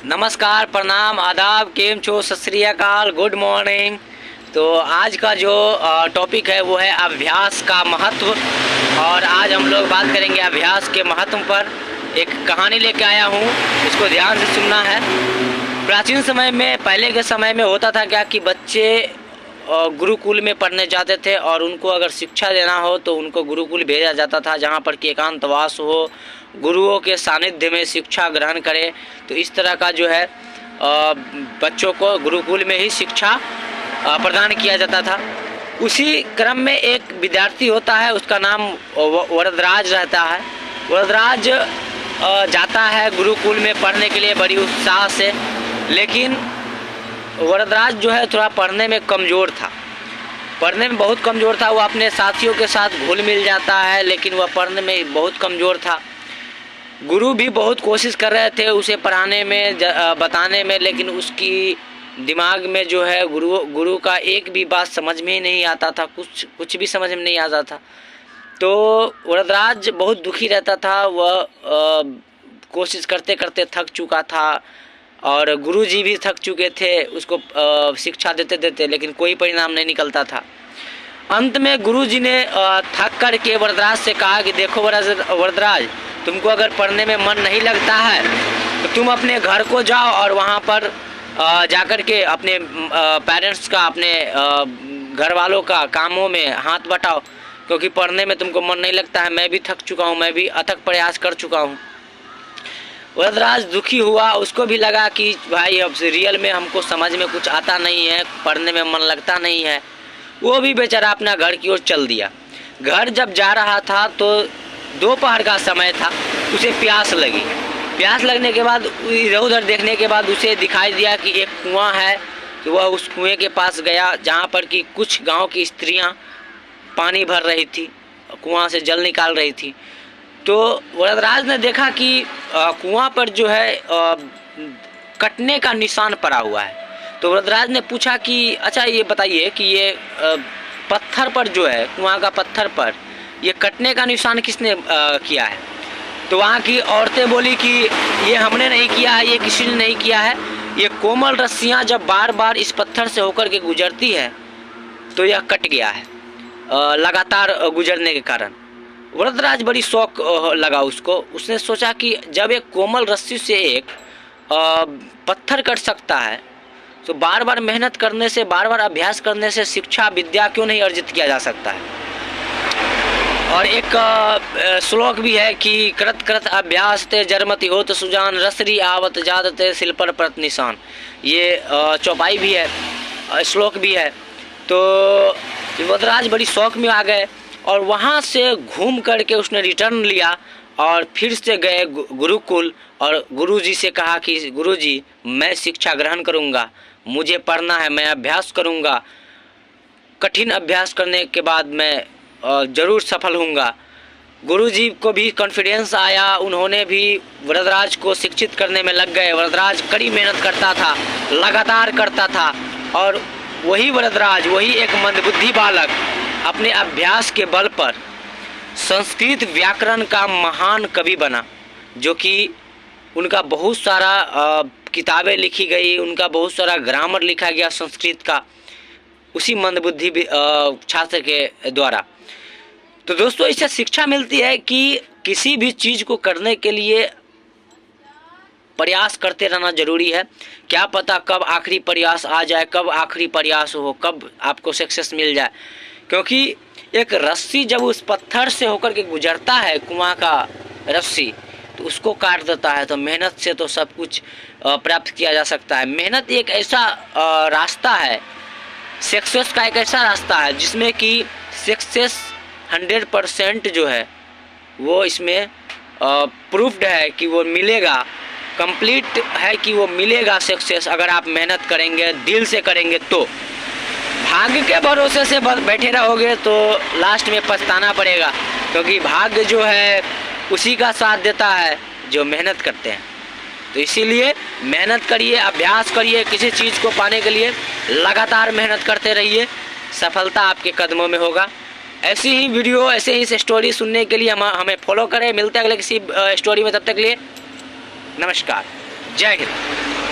नमस्कार, प्रणाम, आदाब, केम छो, सत श्री अकाल, गुड मॉर्निंग। तो आज का जो टॉपिक है वो है अभ्यास का महत्व। और आज हम लोग बात करेंगे अभ्यास के महत्व पर। एक कहानी लेके आया हूँ, इसको ध्यान से सुनना है। प्राचीन समय में, पहले के समय में होता था क्या कि बच्चे गुरुकुल में पढ़ने जाते थे और उनको अगर शिक्षा देना हो तो उनको गुरुकुल भेजा जाता था, जहाँ पर कि एकांतवास हो, गुरुओं के सानिध्य में शिक्षा ग्रहण करे। तो इस तरह का जो है बच्चों को गुरुकुल में ही शिक्षा प्रदान किया जाता था। उसी क्रम में एक विद्यार्थी होता है, उसका नाम वरदराज रहता है। वरदराज जाता है गुरुकुल में पढ़ने के लिए बड़ी उत्साह से, लेकिन वरदराज जो है थोड़ा पढ़ने में कमज़ोर था, पढ़ने में बहुत कमज़ोर था। वो अपने साथियों के साथ घुल मिल जाता है, लेकिन वह पढ़ने में बहुत कमज़ोर था। गुरु भी बहुत कोशिश कर रहे थे उसे पढ़ाने में, बताने में, लेकिन उसकी दिमाग में जो है गुरु का एक भी बात समझ में ही नहीं आता था, कुछ भी समझ में नहीं आता था। तो वरदराज बहुत दुखी रहता था। वह कोशिश करते करते थक चुका था और गुरुजी भी थक चुके थे उसको शिक्षा देते देते, लेकिन कोई परिणाम नहीं निकलता था। अंत में गुरुजी ने थक कर के वरदराज से कहा कि देखो वरदराज, तुमको अगर पढ़ने में मन नहीं लगता है तो तुम अपने घर को जाओ और वहाँ पर जाकर के अपने पेरेंट्स का, अपने घर वालों का कामों में हाथ बटाओ, क्योंकि पढ़ने में तुमको मन नहीं लगता है। मैं भी थक चुका हूँ, मैं भी अथक प्रयास कर चुका हूँ। वरदराज दुखी हुआ, उसको भी लगा कि भाई अब रियल में हमको समझ में कुछ आता नहीं है, पढ़ने में मन लगता नहीं है। वो भी बेचारा अपना घर की ओर चल दिया। घर जब जा रहा था तो दोपहर का समय था, उसे प्यास लगी। प्यास लगने के बाद इधर उधर देखने के बाद उसे दिखाई दिया कि एक कुआं है। तो वह उस कुएं के पास गया, जहाँ पर कि कुछ गांव की स्त्रियां पानी भर रही थी, कुआं से जल निकाल रही थी। तो वरदराज ने देखा कि कुआं पर जो है कटने का निशान पड़ा हुआ है। तो वरदराज ने पूछा कि अच्छा ये बताइए कि ये पत्थर पर जो है, कुआं का पत्थर पर ये कटने का निशान किसने किया है? तो वहाँ की औरतें बोली कि ये हमने नहीं किया है, ये किसी ने नहीं किया है। ये कोमल रस्सियाँ जब बार बार इस पत्थर से होकर के गुजरती है तो यह कट गया है लगातार गुजरने के कारण। वरदराज बड़ी शौक लगा उसको। उसने सोचा कि जब एक कोमल रस्सी से एक पत्थर कट सकता है तो बार बार मेहनत करने से, बार बार अभ्यास करने से शिक्षा विद्या क्यों नहीं अर्जित किया जा सकता है। और एक श्लोक भी है कि कृत कृत अभ्यास ते जर्मति होत सुजान, रसरी आवत जादते सिल पर प्रत निशान। ये चौपाई भी है, श्लोक भी है। तो वरदराज बड़ी शौक में आ गए और वहाँ से घूम करके उसने रिटर्न लिया और फिर से गए गुरुकुल और गुरुजी से कहा कि गुरुजी, मैं शिक्षा ग्रहण करूँगा, मुझे पढ़ना है, मैं अभ्यास करूँगा, कठिन अभ्यास करने के बाद मैं ज़रूर सफल होऊंगा। गुरुजी को भी कॉन्फिडेंस आया, उन्होंने भी वरदराज को शिक्षित करने में लग गए। वरदराज कड़ी मेहनत करता था, लगातार करता था, और वही वरदराज, वही एक मंदबुद्धि बालक अपने अभ्यास के बल पर संस्कृत व्याकरण का महान कवि बना, जो कि उनका बहुत सारा किताबें लिखी गई, उनका बहुत सारा ग्रामर लिखा गया संस्कृत का, उसी मंदबुद्धि छात्र के द्वारा। तो दोस्तों, इससे शिक्षा मिलती है कि किसी भी चीज़ को करने के लिए प्रयास करते रहना जरूरी है। क्या पता कब आखिरी प्रयास आ जाए, कब आखिरी प्रयास हो, कब आपको सक्सेस मिल जाए। क्योंकि एक रस्सी जब उस पत्थर से होकर के गुजरता है, कुआं का रस्सी, तो उसको काट देता है। तो मेहनत से तो सब कुछ प्राप्त किया जा सकता है। मेहनत एक ऐसा रास्ता है, सक्सेस का एक ऐसा रास्ता है जिसमें कि सक्सेस 100% जो है वो इसमें प्रूफ्ड है कि वो मिलेगा, कंप्लीट है कि वो मिलेगा सक्सेस, अगर आप मेहनत करेंगे, दिल से करेंगे। तो भाग्य के भरोसे से बैठे रहोगे तो लास्ट में पछताना पड़ेगा, क्योंकि भाग्य जो है उसी का साथ देता है जो मेहनत करते हैं। तो इसीलिए मेहनत करिए, अभ्यास करिए, किसी चीज़ को पाने के लिए लगातार मेहनत करते रहिए, सफलता आपके कदमों में होगा। ऐसी ही वीडियो, ऐसे ही स्टोरी सुनने के लिए हमें फॉलो करें। मिलते हैं अगले किसी स्टोरी में, तब तक लिए नमस्कार। जय हिंद।